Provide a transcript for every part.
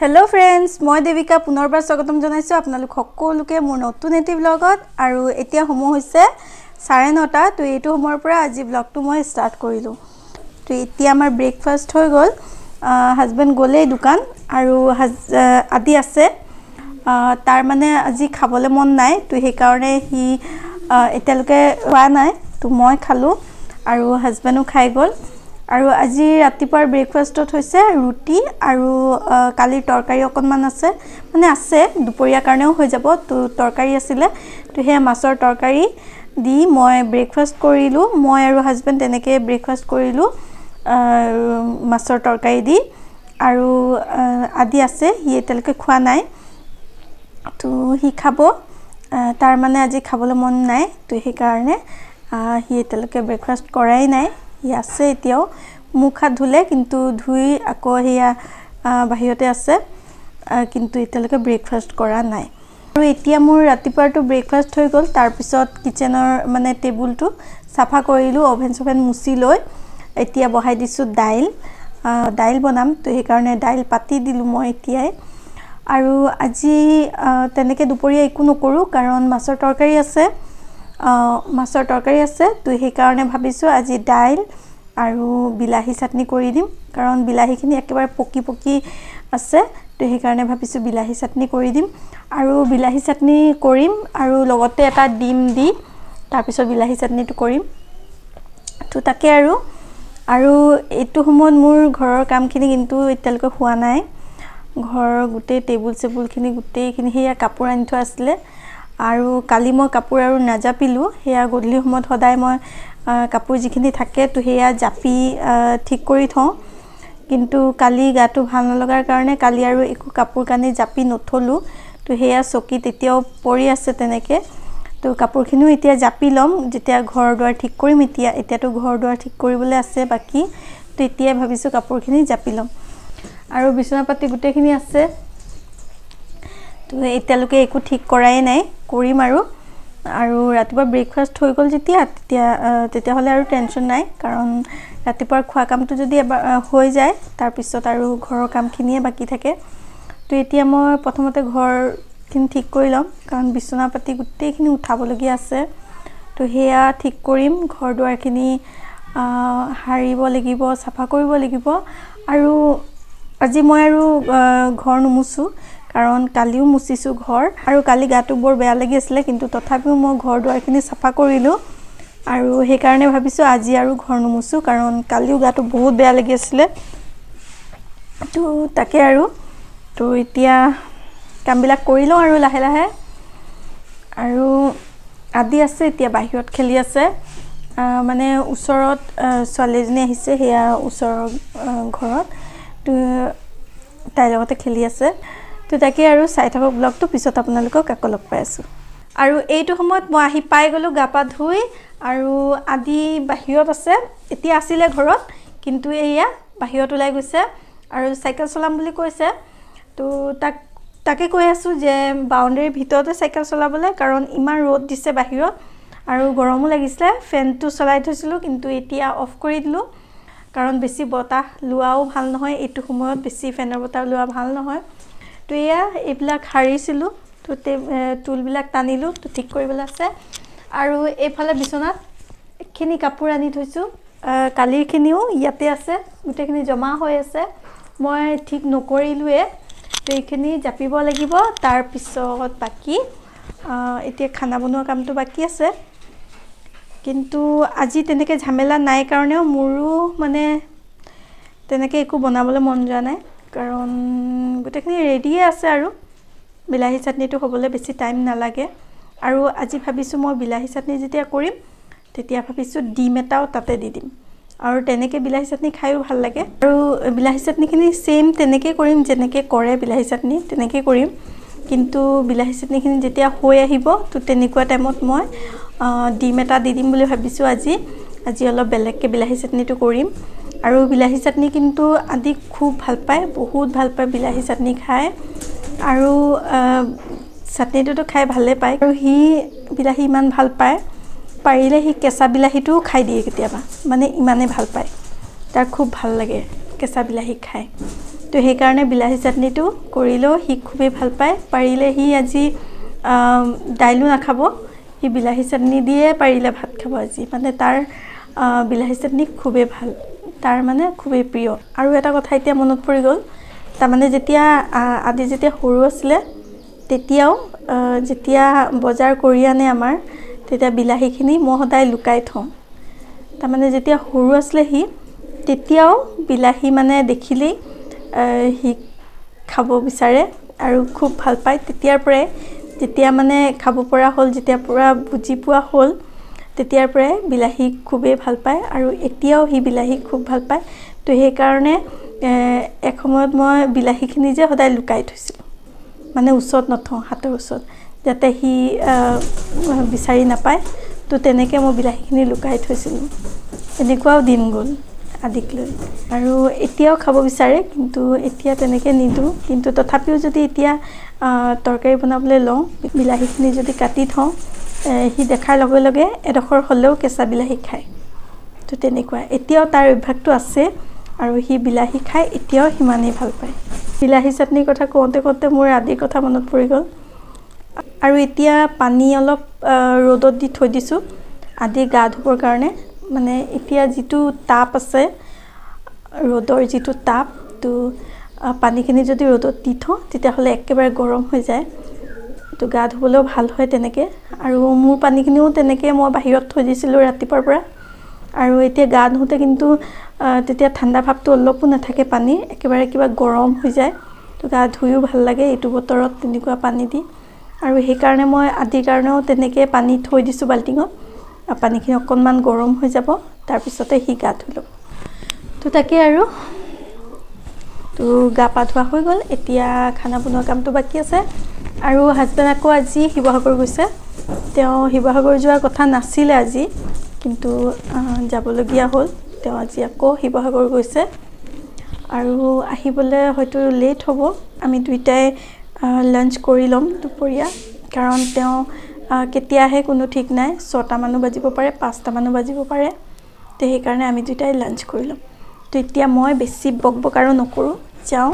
Hello friends मैं देविका पुनर्बार स्वागतम जनाइছো আপোনালোক সকলোকে মোৰ নতুন এটি ব্লগত আৰু এতিয়া সময় হৈছে 9:30 তো এইটো সময়ৰ পৰা আজি ব্লগটো মই স্টাৰ্ট কৰিলো তো এতিয়া আমাৰ ব্ৰেকফাষ্ট হৈ গল হাজবেন্ড গলে দোকান আৰু আদি আছে তাৰ মানে আজি খাবলৈ মন নাই তো সেই কাৰণে হি এতিয়ালৈকে খোৱা নাই তো মই খালো আৰু হাজবেন্ডও খাই গল আৰু আজি ৰাতিপুৱাৰ ব্ৰেকফাষ্টত হৈছে ৰুটি আৰু কালিৰ তৰকাৰী অকনমান আছে মানে আছে দুপৰীয়া কাৰণেও হৈ যাব তো তৰকাৰী আছিল তো হে মাছৰ তৰকাৰী দি মই ব্ৰেকফাষ্ট কৰিলো মই আৰু হাজবেন্ড তেনেকৈ ব্ৰেকফাষ্ট কৰিলো মাছৰ তৰকাৰী দি আৰু আদি আছে হি এতিয়ালৈকে খোৱা নাই তো হি খাব তাৰ মানে আজি খাবলৈ মন নাই তো সেই কাৰণে হি এতিয়ালৈকে ব্ৰেকফাষ্ট কৰাই নাই আছে এতিয়াও মুখ হাত ধুলে কিন্তু ধুই আকৌ হিয়া বাহিৰতে আছে কিন্তু এতিয়ালৈকে ব্ৰেকফাষ্ট কৰা নাই আৰু এতিয়া মোৰ ৰাতিপুৱাটো ব্ৰেকফাষ্ট হৈ গল তাৰ পিছত কিচেনৰ মানে টেবুলটো সাফা কৰিলো ওভেন সোভেন মুছি লৈ এতিয়া বহাই দিছো দাইল বনাম তো সেই কাৰণে দাইল পাতি দিলো মই এতিয়াই আৰু আজি তেনেকৈ দুপৰীয়া একো নকৰো কাৰণ মাছৰ তৰকাৰী আছে তো সেই কাৰণে ভাবিছো আজি দাইল আৰু বিলাহী চাটনি কৰি দিম কাৰণ বিলাহীখিনি একেবাৰে পকি আছে তো সেই কাৰণে ভাবিছো বিলাহী চাটনি কৰি দিম আৰু বিলাহী চাটনি কৰিম আৰু লগতে এটা ডিম দি তাৰ পিছত বিলাহী চাটনিটো কৰিম তো তাকে আৰু এইটো সময়ত মোৰ ঘৰৰ কামখিনি কিন্তু এতিয়ালৈকে হোৱা নাই ঘৰৰ গোটেই টেবুলখিনি গোটেইখিনি হেয়া কাপোৰ আনি থোৱা আছিল আৰু কালি মই কাপোৰ আৰু নাজাপিলো হেয়া গধূলি সময়ত সদায় মই কাপোৰ যিখিনি থাকে তো হেয়া জাপি ঠিক কৰি থওঁ কিন্তু কালি গাটো ভাল নলগাৰ কাৰণে কালি আৰু একো কাপোৰ কানি জাপি নথলো তো হেয়া চকীত এতিয়াও পৰি আছে তেনেকৈ তো কাপোৰখিনিও এতিয়া জাপি লম যেতিয়া ঘৰ দুৱাৰ ঠিক কৰিম এতিয়াতো ঘৰ দুৱাৰ ঠিক কৰিবলৈ আছে বাকি তো এতিয়া ভাবিছো কাপোৰখিনি জাপি লম আৰু বিছনা পাতি গোটেইখিনি আছে তো এতিয়ালৈকে একো ঠিক কৰাই নাই কৰিম আৰু ৰাতিপুৱা ব্ৰেকফাষ্ট হৈ গল তেতিয়া হলে আৰু টেনচন নাই কাৰণ ৰাতিপুৱাৰ খোৱা কামটো যদি হৈ যায় তাৰ পিছত আৰু ঘৰৰ কামখিনিয়ে বাকি থাকে তো এতিয়া মই প্ৰথমতে ঘৰখিনি ঠিক কৰি লম কাৰণ বিছনা পাতি গোটেইখিনি উঠাবলগীয়া আছে তো হেয়া ঠিক কৰিম ঘৰ দুৱাৰখিনি হাৰিব লাগিব সাফা কৰিব লাগিব আৰু আজি মই আৰু ঘৰ নুমুছো কাৰণ কালিও মুছিছো ঘৰ আৰু কালি গাটো বৰ বেয়া লাগি আছিল কিন্তু তথাপিও মই ঘৰ দুৱাৰখিনি সাফা কৰিলো আৰু সেই কাৰণে ভাবিছো আজি আৰু ঘৰ নুমুছো কাৰণ কালিও গাটো বহুত বেয়া লাগি আছিল তো তাকে আৰু তো এতিয়া কামবিলাক কৰি লওঁ আৰু লাহে লাহে আৰু আদি আছে এতিয়া বাহিৰত খেলি আছে মানে ওচৰত ছোৱালীজনী আহিছে হেয়া ওচৰৰ ঘৰত তো তাইৰ লগতে খেলি আছে তো তাকে আৰু চাই থাকক ব্লগটো পিছত আপোনালোকক আকৌ লগ পাই আছো আৰু এইটো সময়ত মই আহি পাই গলো গাপা ধুই আৰু আদি বাহিৰত আছে এতিয়া আছিল ঘৰত কিন্তু এয়া বাহিৰত ওলাই গৈছে আৰু সাইকেল চলাম বুলি কৈছে তো তাকে কৈ আছো যে বাউণ্ডাৰীৰ ভিতৰতে সাইকেল চলাবলৈ কাৰণ ইমান ৰ'দ দিছে বাহিৰত আৰু গৰমো লাগিছে ফেনটো চলাই থৈছিলো কিন্তু এতিয়া অফ কৰি দিলো কাৰণ বেছি বতাহ লোৱাও ভাল নহয় এইটো সময়ত বেছি ফেনৰ বতাহ লোৱা ভাল নহয় তো এয়া এইবিলাক হাৰিছিলো তো টুলবিলাক টানিলো তো ঠিক কৰিবলৈ আছে আৰু এইফালে বিছনাত খিনি কাপোৰ আনি থৈছো কালিৰখিনিও ইয়াতে আছে গোটেইখিনি জমা হৈ আছে মই ঠিক নকৰিলোৱে তো এইখিনি জাপিব লাগিব তাৰ পিছত বাকি এতিয়া খানা বনোৱা কামটো বাকি আছে কিন্তু আজি তেনেকৈ ঝামেলা নাই কাৰণেও মোৰো মানে তেনেকৈ একো বনাবলৈ মন যোৱা নাই কাৰণ গোটেইখিনি ৰেডিয়ে আছে আৰু বিলাহী চাটনিটো হ'বলৈ বেছি টাইম নালাগে আৰু আজি ভাবিছো মই বিলাহী চাটনি যেতিয়া কৰিম তেতিয়া ভাবিছো ডিম এটাও তাতে দি দিম আৰু তেনেকৈ বিলাহী চাটনি খাইও ভাল লাগে আৰু বিলাহী চাটনিখিনি সেম তেনেকৈ কৰিম যেনেকৈ কৰে বিলাহী চাটনি তেনেকৈ কৰিম কিন্তু বিলাহী চাটনিখিনি যেতিয়া হৈ আহিব তো তেনেকুৱা টাইমত মই ডিম এটা দি দিম বুলি ভাবিছো আজি অলপ বেলেগকৈ বিলাহী চাটনিটো কৰিম আৰু বিলাহী চাটনি কিন্তু আদি খুব ভাল পায় বহুত ভাল পায় বিলাহী চাটনি খায় আৰু চাটনিটো খাই ভালে পায় আৰু হি বিলাহী ইমান ভাল পায় পাৰিলে হি কেঁচা বিলাহীটো খাই দিয়ে কেতিয়াবা মানে ইমানে ভাল পায় তাৰ খুব ভাল লাগে কেঁচা বিলাহী খায় তো সেইকাৰণে বিলাহী চাটনিটো কৰিলেও সি খুবেই ভাল পায়। পাৰিলে সি আজি দাইলো নাখাব, সি বিলাহী চাটনি দিয়ে পাৰিলে ভাত খাব আজি। মানে তাৰ বিলাহী চাটনি খুবেই ভাল, তাৰ মানে খুবেই প্ৰিয়। আৰু এটা কথা এতিয়া মনত পৰি গ'ল, তাৰমানে যেতিয়া আদি যেতিয়া সৰু আছিলে তেতিয়াও যেতিয়া বজাৰ কৰি আনে আমাৰ, তেতিয়া বিলাহীখিনি মই সদায় লুকাই থওঁ। তাৰমানে যেতিয়া সৰু আছিলে সি, তেতিয়াও বিলাহী মানে দেখিলেই সি খাব বিচাৰে আৰু খুব ভাল পায়। তেতিয়াৰ পৰাই যেতিয়া মানে খাব পৰা হ'ল, যেতিয়া পুৰা বুজি পোৱা হ'ল, তেতিয়াৰ পৰাই বিলাহী খুবেই ভাল পায় আৰু এতিয়াও সি বিলাহী খুব ভাল পায়। তো সেইকাৰণে এসময়ত মই বিলাহীখিনি যে সদায় লুকাই থৈছিলোঁ, মানে ওচৰত নথওঁ, হাতৰ ওচৰত, যাতে সি বিচাৰি নাপায়। তো তেনেকৈ মই বিলাহীখিনি লুকাই থৈছিলোঁ। এনেকুৱাও দিন গ'ল আদিক লৈ। আৰু এতিয়াও খাব বিচাৰে, কিন্তু এতিয়া তেনেকৈ নিদিওঁ। কিন্তু তথাপিও যদি এতিয়া তৰকাৰী বনাবলৈ লওঁ, বিলাহীখিনি যদি কাটি থওঁ, সি দেখাৰ লগে লগে এডোখৰ হ'লেও কেঁচা বিলাহী খায়। তো তেনেকুৱা এতিয়াও তাৰ অভ্যাসটো আছে আৰু সি বিলাহী খাই এতিয়াও সিমানেই ভাল পায়। বিলাহী চাটনিৰ কথা কওঁতে কওঁতে মোৰ আদিৰ কথা মনত পৰি গ'ল। আৰু এতিয়া পানী অলপ ৰ'দত দি থৈ দিছোঁ আদি গা ধুবৰ কাৰণে। মানে এতিয়া যিটো তাপ আছে, ৰ'দৰ যিটো তাপ, তো পানীখিনি যদি ৰ'দত দি থওঁ তেতিয়াহ'লে একেবাৰে গৰম হৈ যায়। তো গা ধুবলৈও ভাল হয় তেনেকৈ। আৰু মোৰ পানীখিনিও তেনেকৈ মই বাহিৰত থৈ দিছিলোঁ ৰাতিপুৱাৰ পৰা। আৰু এতিয়া গা ধুওঁতে কিন্তু তেতিয়া ঠাণ্ডা ভাৱটো অলপো নাথাকে পানীৰ, একেবাৰে কিবা গৰম হৈ যায়। তো গা ধুইও ভাল লাগে এইটো বতৰত তেনেকুৱা পানী দি। আৰু সেইকাৰণে মই আদিৰ কাৰণেও তেনেকৈ পানী থৈ দিছোঁ বাল্টিঙত। পানীখিনি অকণমান গৰম হৈ যাব, তাৰপিছতে সি গা ধুই ল'ব। তো তাকে আৰু তো গা পা ধোৱা হৈ গ'ল, এতিয়া খানা বনোৱা কামটো বাকী আছে। আৰু হাজবেণ্ড আকৌ আজি শিৱসাগৰ গৈছে। তেওঁ শিৱসাগৰ যোৱাৰ কথা নাছিলে আজি, কিন্তু যাবলগীয়া হ'ল। তেওঁ আজি আকৌ শিৱসাগৰ গৈছে আৰু আহিবলৈ হয়তো লেট হ'ব। আমি দুইটাই লাঞ্চ কৰি ল'ম দুপৰীয়া, কাৰণ তেওঁ কেতিয়া আহে কোনো ঠিক নাই। 6টা মানো বাজিব পাৰে, 5টা মানো বাজিব পাৰে। তো সেইকাৰণে আমি দুইটাই লাঞ্চ কৰি ল'ম। তো এতিয়া মই বেছি বক আৰু নকৰোঁ, যাওঁ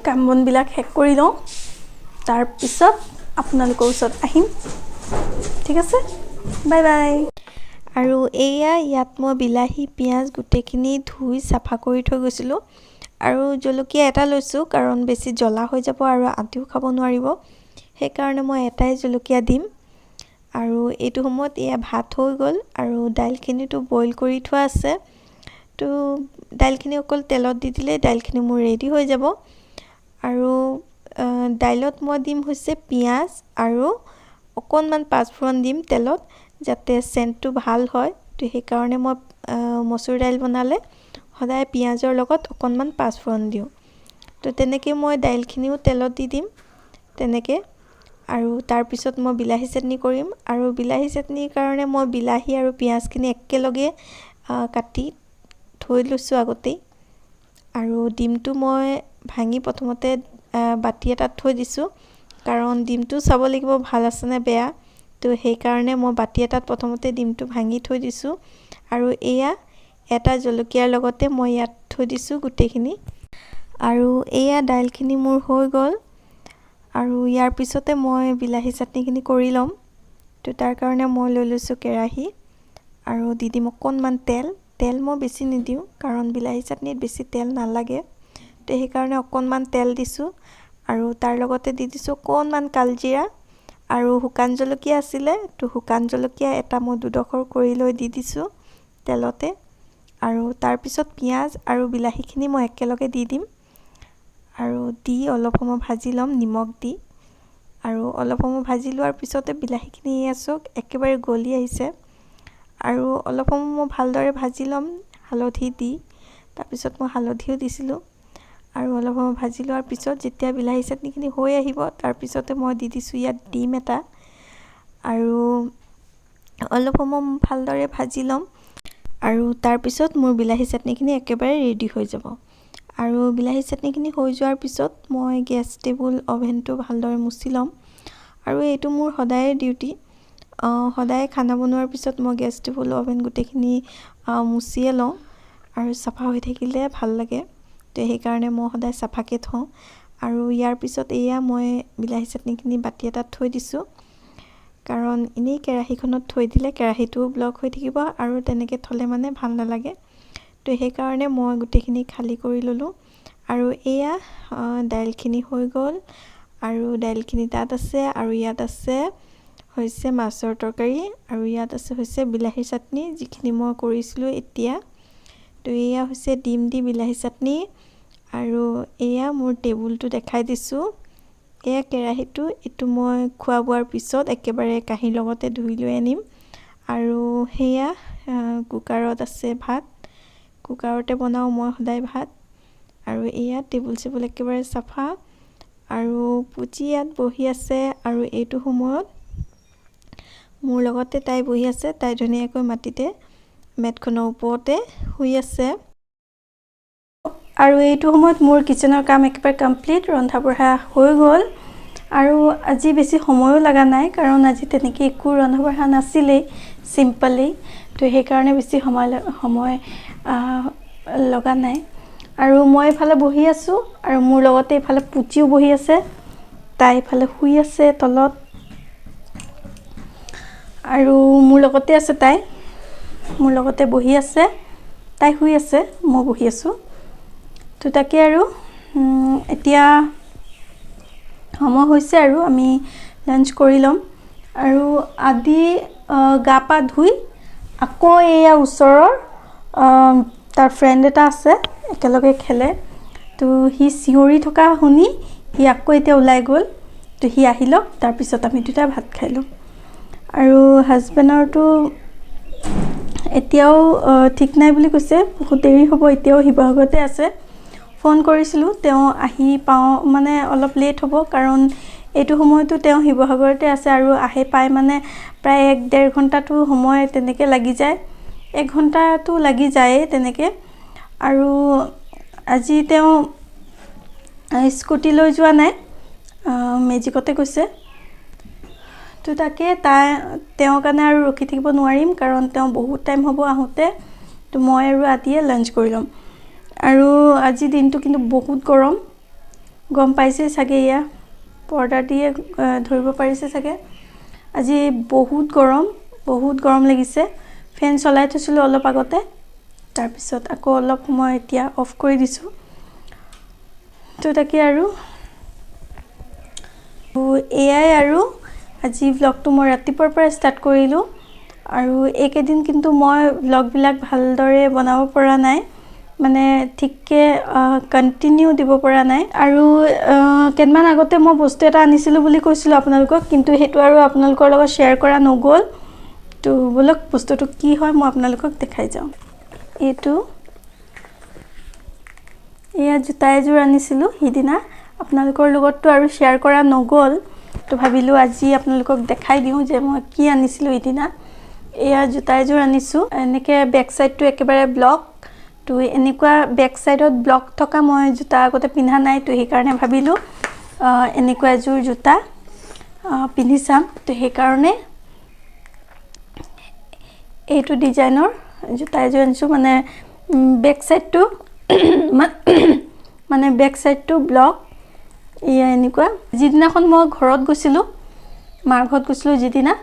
কাম বনবিলাক শেষ কৰি লওঁ, তাৰপিছত আপোনালোকৰ ওচৰত আহিম। ঠিক আছে, বাই বাই। আৰু এয়া ইয়াত মই বিলাহী পিঁয়াজ গোটেইখিনি ধুই চাফা কৰি থৈ গৈছিলোঁ। আৰু জলকীয়া এটা লৈছোঁ, কাৰণ বেছি জ্বলা হৈ যাব আৰু আদিও খাব নোৱাৰিব। সেইকাৰণে মই এটাই জলকীয়া দিম। আৰু এইটো সময়ত এয়া ভাত হৈ গ'ল আৰু দাইলখিনিতো বইল কৰি থোৱা আছে। তো দাইলখিনি অকল তেলত দি দিলে দাইলখিনি মোৰ ৰেডি হৈ যাব। আৰু দাইলত মই দিম হৈছে পিঁয়াজ আৰু অকণমান পাঁচফোৰণ দিম তেলত, যাতে চেণ্টটো ভাল হয়। তো সেইকাৰণে মই মচুৰ দাইল বনালে সদায় পিঁয়াজৰ লগত অকণমান পাঁচফোৰণ দিওঁ। তো তেনেকৈ মই দাইলখিনিও তেলত দি দিম তেনেকৈ। আৰু তাৰপিছত মই বিলাহী চাটনি কৰিম। আৰু বিলাহী চাটনিৰ কাৰণে মই বিলাহী আৰু পিঁয়াজখিনি একেলগে কাটি থৈ লৈছোঁ আগতেই। আৰু ডিমটো মই ভাঙি প্ৰথমতে বাতি এটাত থৈ দিছোঁ, কাৰণ ডিমটো চাব লাগিব ভাল আছেনে বেয়া। তো সেইকাৰণে মই বাতি এটাত প্ৰথমতে ডিমটো ভাঙি থৈ দিছোঁ। আৰু এয়া এটা জলকীয়াৰ লগতে মই ইয়াত থৈ দিছোঁ গোটেইখিনি। আৰু এয়া দাইলখিনি মোৰ হৈ গ'ল। আৰু ইয়াৰ পিছতে মই বিলাহী চাটনিখিনি কৰি ল'ম। তো তাৰ কাৰণে মই লৈ লৈছোঁ কেৰাহী আৰু দি দিম অকণমান তেল। তেল মই বেছি নিদিওঁ, কাৰণ বিলাহী চাটনিত বেছি তেল নালাগে। তো সেইকাৰণে অকণমান তেল দিছোঁ। আৰু তাৰ লগতে দি দিছোঁ অকণমান কালজিৰা আৰু শুকান জলকীয়া আছিলে। তো শুকান জলকীয়া এটা মই 2ডোখৰ কৰি লৈ দি দিছোঁ তেলতে। আৰু তাৰপিছত পিঁয়াজ আৰু বিলাহীখিনি মই একেলগে দি দিম। আৰু দি অলপ সময় ভাজি ল'ম নিমখ দি। আৰু অলপ সময় ভাজি লোৱাৰ পিছতে বিলাহীখিনি চাওক একেবাৰে গলি আহিছে। আৰু অলপ সময় মই ভালদৰে ভাজি ল'ম হালধি দি। তাৰপিছত মই হালধিও দিছিলোঁ। আৰু অলপ সময় ভাজি লোৱাৰ পিছত যেতিয়া বিলাহী চাটনিখিনি হৈ আহিব, তাৰপিছতে মই দি দিছোঁ ইয়াত ডিম এটা। আৰু অলপ সময় ভালদৰে ভাজি ল'ম। আৰু তাৰপিছত মোৰ বিলাহী চাটনিখিনি একেবাৰে ৰেডি হৈ যাব। আৰু বিলাহী চাটনিখিনি হৈ যোৱাৰ পিছত মই গেছ টেবুল অভেনটো ভালদৰে মুচি ল'ম। আৰু এইটো মোৰ সদায় ডিউটি। সদায় খানা বনোৱাৰ পিছত মই গেছ টেবুল অভেন গোটেইখিনি মুচিয়ে লওঁ। আৰু চাফা হৈ থাকিলে ভাল লাগে। তো সেইকাৰণে মই সদায় চাফাকৈ থওঁ আৰু ইয়াৰ পিছত এয়া মই বিলাহী চাটনিখিনি বাতি এটাত থৈ দিছোঁ কাৰণ এনেই কেৰাহীখনত থৈ দিলে কেৰাহীটোও ব্লক হৈ থাকিব আৰু তেনেকৈ থ'লে মানে ভাল নালাগে তো সেইকাৰণে মই গোটেইখিনি খালী কৰি ল'লোঁ আৰু এয়া দাইলখিনি হৈ গ'ল আৰু দাইলখিনি তাত আছে আৰু ইয়াত আছে হৈছে মাছৰ তৰকাৰী আৰু ইয়াত আছে হৈছে বিলাহী চাটনি যিখিনি মই কৰিছিলোঁ এতিয়া তো এয়া হৈছে ডিম দি বিলাহী চাটনি আৰু এয়া মোৰ টেবুলটো দেখাই দিছোঁ এয়া কেৰাহীটো এইটো মই খোৱা বোৱাৰ পিছত একেবাৰে কাঁহীৰ লগতে ধুই লৈ আনিম আৰু সেয়া কুকাৰত আছে ভাত কুকাৰতে বনাওঁ মই সদায় ভাত আৰু এয়া টেবুল চেবুল একেবাৰে চাফা আৰু পুচি ইয়াত বহি আছে আৰু এইটো সময়ত মোৰ লগতে তাই বহি আছে তাই ধুনীয়াকৈ মাটিতে মেটখনৰ ওপৰতে শুই আছে আৰু এইটো সময়ত মোৰ কিচেনৰ কাম একেবাৰে কমপ্লিট ৰন্ধা বঢ়া হৈ গ'ল আৰু আজি বেছি সময়ো লগা নাই কাৰণ আজি তেনেকৈ একো ৰন্ধা বঢ়া নাছিলেই চিম্পলি তো সেইকাৰণে বেছি সময় লগা নাই আৰু মই এফালে বহি আছোঁ আৰু মোৰ লগতে এফালে পুচিও বহি আছে তাই এফালে শুই আছে তলত আৰু মোৰ লগতে আছে তাই মোৰ লগতে বহি আছে তাই শুই আছে মই বহি আছোঁ তো তাকে আৰু এতিয়া সময় হৈছে আৰু আমি লাঞ্চ কৰি ল'ম আৰু আদি গা পা ধুই আকৌ এয়া ওচৰৰ তাৰ ফ্ৰেণ্ড এটা আছে একেলগে খেলে তো সি চিঞৰি থকা শুনি সি আকৌ এতিয়া ওলাই গ'ল তো সি আহিলক তাৰপিছত আমি দুটা ভাত খাই ল'ম আৰু হাজবেণ্ডৰটো এতিয়াও ঠিক নাই বুলি কৈছে বহুত দেৰি হ'ব এতিয়াও শিৱসাগৰতে আছে ফোন কৰিছিলোঁ তেওঁ আহি পাওঁ মানে অলপ লেট হ'ব কাৰণ এইটো সময়তো তেওঁ শিৱসাগৰতে আছে আৰু আহে পায় মানে প্ৰায় 1-1.5 ঘণ্টাটো সময় তেনেকৈ লাগি যায় 1 ঘণ্টাটো লাগি যায় তেনেকৈ আৰু আজি তেওঁ স্কুটি লৈ যোৱা নাই মেজিকতে গৈছে তো তাকে তেওঁৰ কাৰণে আৰু ৰখি থাকিব নোৱাৰিম কাৰণ তেওঁ বহুত টাইম হ'ব আহোঁতে তো মই আৰু আদিয়ে লাঞ্চ কৰি ল'ম আৰু আজি দিনটো কিন্তু বহুত গম পাইছে চাগে এয়া পৰ্দা দিয়ে ধৰিব পাৰিছে চাগে আজি বহুত গৰম লাগিছে ফেন চলাই থৈছিলোঁ অলপ আগতে তাৰপিছত আকৌ অলপ সময় এতিয়া অফ কৰি দিছোঁ তো তাকে আৰু এয়াই আৰু আজি ব্লগটো মই ৰাতিপুৱাৰ পৰা ষ্টাৰ্ট কৰিলোঁ আৰু এইকেইদিন কিন্তু মই ব্লগবিলাক ভালদৰে বনাব পৰা নাই মানে ঠিককৈ কণ্টিনিউ দিব পৰা নাই আৰু কেইদিনমান আগতে মই বস্তু এটা আনিছিলোঁ বুলি কৈছিলোঁ আপোনালোকক কিন্তু সেইটো আৰু আপোনালোকৰ লগত শ্বেয়াৰ কৰা নগ'ল তো বলক বস্তুটো কি হয় মই আপোনালোকক দেখাই যাওঁ এইটো এয়া জোতা এযোৰ আনিছিলোঁ সিদিনা আপোনালোকৰ লগততো আৰু শ্বেয়াৰ কৰা নগ'ল তো ভাবিলোঁ আজি আপোনালোকক দেখাই দিওঁ যে মই কি আনিছিলোঁ সিদিনা এয়া জোতা এযোৰ আনিছোঁ এনেকৈ বেক চাইডটো একেবাৰে ব্লক তো এনেকুৱা বেক চাইডত ব্লক থকা মই জোতা আগতে পিন্ধা নাই তো সেইকাৰণে ভাবিলোঁ এনেকুৱা এযোৰ জোতা পিন্ধি চাম তো সেইকাৰণে এইটো ডিজাইনৰ জোতা এযোৰ আনিছোঁ মানে বেক সাইডটো মানে বেক সাইডটো ব্লক ইয়া এনেকুৱা যিদিনাখন মই ঘৰত গৈছিলোঁ মাৰ ঘৰত গৈছিলোঁ যিদিনা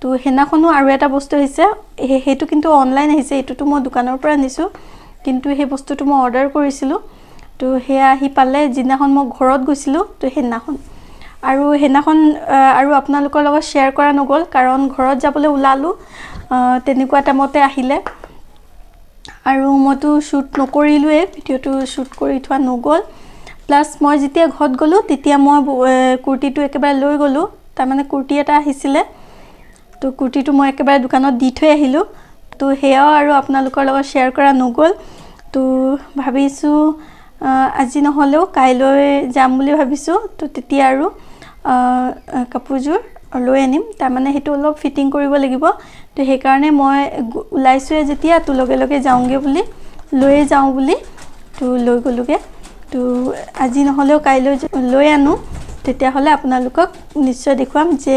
তো হেনাখনো আৰু এটা বস্তু আহিছে হেটো কিন্তু অনলাইন আহিছে এটোটো মই দোকানৰ পৰা আনিছোঁ কিন্তু সেই বস্তুটো মই অৰ্ডাৰ কৰিছিলোঁ তো হেয়া আহি পালে যিদিনাখন মই ঘৰত গৈছিলোঁ তো হেনাখন আৰু হেনাখন আৰু আপোনালোকৰ লগত শ্বেয়াৰ কৰা নগ'ল কাৰণ ঘৰত যাবলৈ ওলালোঁ তেনেকুৱা টাইমতে আহিলে আৰু মইতো শ্বুট নকৰিলোৱে ভিডিওটো শ্বুট কৰি থোৱা নগ'ল প্লাস মই যেতিয়া ঘৰত গ'লো তেতিয়া মই কুৰ্তিটো একেবাৰে লৈ গ'লো তাৰ মানে কুৰ্তি এটা আহিছিলে তো কুৰ্তিটো মই একেবাৰে দোকানত দি থৈ আহিলোঁ তো হেয়াও আৰু আপোনালোকৰ লগত শ্বেয়াৰ কৰা নগ'ল তো ভাবিছোঁ আজি নহ'লেও কাইলৈ যাম বুলি ভাবিছোঁ তো তেতিয়া আৰু কাপোৰযোৰ লৈ আনিম তাৰ মানে হেতু অলপ ফিটিং কৰিব লাগিব তো সেইকাৰণে মই ওলাইছোৱে যেতিয়া তো লগে লগে যাওঁগে বুলি লৈ যাওঁ বুলি তো লৈ গ'লোগে তো আজি নহ'লেও কাইলৈ লৈ আনো তেতিয়া হ'লে আপোনালোকক নিশ্চয় দেখুৱাম যে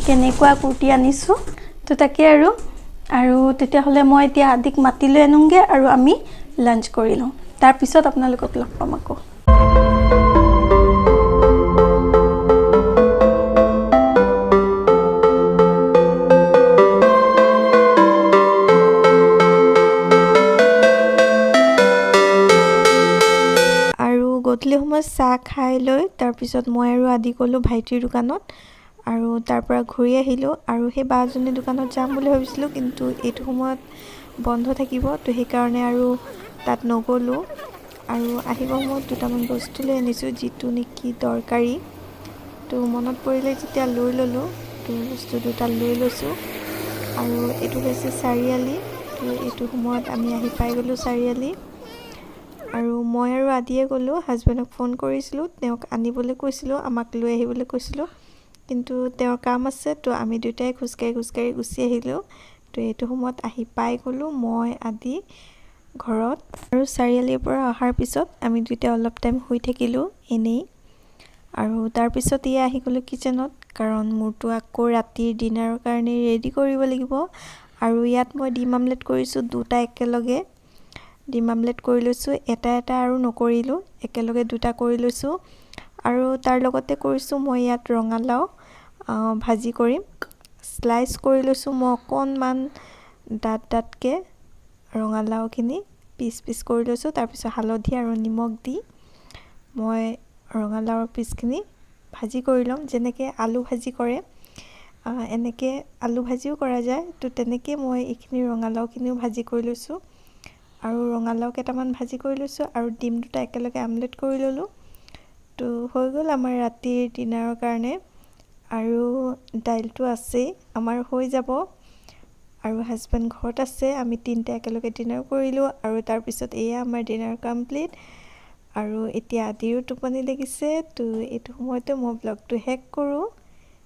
কেনেকুৱা কুৰ্তি আনিছোঁ তো তাকে আৰু তেতিয়া হ'লে মই এতিয়া আদিক মাতি লৈ আনোগে আৰু আমি লাঞ্চ কৰি লওঁ তাৰ পিছত আপোনালোকক লগ পাম আকৌ গধূলি সময়ত চাহ খাই লৈ তাৰপিছত মই আৰু আদি গ'লোঁ ভাইটিৰ দোকানত আৰু তাৰ পৰা ঘূৰি আহিলোঁ আৰু সেই বাজনীৰ দোকানত যাম বুলি ভাবিছিলোঁ কিন্তু এইটো সময়ত বন্ধ থাকিব তো সেইকাৰণে আৰু তাত নগ'লোঁ আৰু আহিব সময়ত দুটামান বস্তু লৈ আনিছোঁ যিটো নেকি দৰকাৰী তো মনত পৰিলে যেতিয়া লৈ ল'লোঁ তো বস্তু দুটা লৈ লৈছোঁ আৰু এইটো হৈছে চাৰিআলি তো এইটো সময়ত আমি আহি পাই গ'লোঁ চাৰিআলি আৰু মই আৰু আদিয়ে গ'লোঁ হাজবেণ্ডক ফোন কৰিছিলোঁ তেওঁক আনিবলৈ কৈছিলোঁ আমাক লৈ আহিবলৈ কৈছিলোঁ কিন্তু তেওঁৰ কাম আছে তো আমি দুটাই খোজকাঢ়ি গুচি আহিলোঁ তো এইটো সময়ত আহি পাই গ'লোঁ মই আদি ঘৰত আৰু চাৰিআলিৰ পৰা অহাৰ পিছত আমি দুটাই অলপ টাইম শুই থাকিলোঁ এনেই আৰু তাৰপিছত ইয়া আহি গ'লোঁ কিচেনত কাৰণ মোৰতো আকৌ ৰাতিৰ ডিনাৰৰ কাৰণে ৰেডি কৰিব লাগিব আৰু ইয়াত মই ডিম আমলেট কৰিছোঁ দুটা একেলগে ডিম আমলেট কৰি লৈছোঁ এটা আৰু নকৰিলোঁ একেলগে দুটা কৰি লৈছোঁ আৰু তাৰ লগতে কৰিছোঁ মই ইয়াত ৰঙালাও ভাজি কৰিম স্লাইচ কৰি লৈছোঁ মই অকণমান ডাঠকৈ ৰঙালাওখিনি পিচ কৰি লৈছোঁ তাৰপিছত হালধি আৰু নিমখ দি মই ৰঙালাওৰ পিচখিনি ভাজি কৰি ল'ম যেনেকৈ আলু ভাজি কৰে এনেকৈ আলু ভাজিও কৰা যায় তো তেনেকৈ মই এইখিনি ৰঙালাওখিনিও ভাজি কৰি লৈছোঁ আৰু ৰঙালাও কেইটামান ভাজি কৰি লৈছোঁ আৰু ডিম দুটা একেলগে আমলেট কৰি ল'লোঁ তো হৈ গ'ল আমাৰ ৰাতিৰ ডিনাৰৰ কাৰণে আৰু দাইলটো আছেই আমাৰ হৈ যাব আৰু হাজবেণ্ড ঘৰত আছে আমি তিনিটা একেলগে ডিনাৰ কৰিলোঁ আৰু তাৰপিছত এয়া আমাৰ ডিনাৰ কমপ্লিট আৰু এতিয়া আদিৰো টোপনি লাগিছে তো এইটো সময়তে মই ব্লগটো শেষ কৰোঁ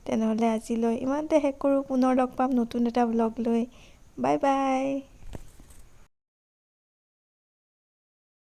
তেনেহ'লে আজিলৈ ইমানতে শেষ কৰোঁ পুনৰ লগ পাম নতুন এটা ব্লগ লৈ বাই বাই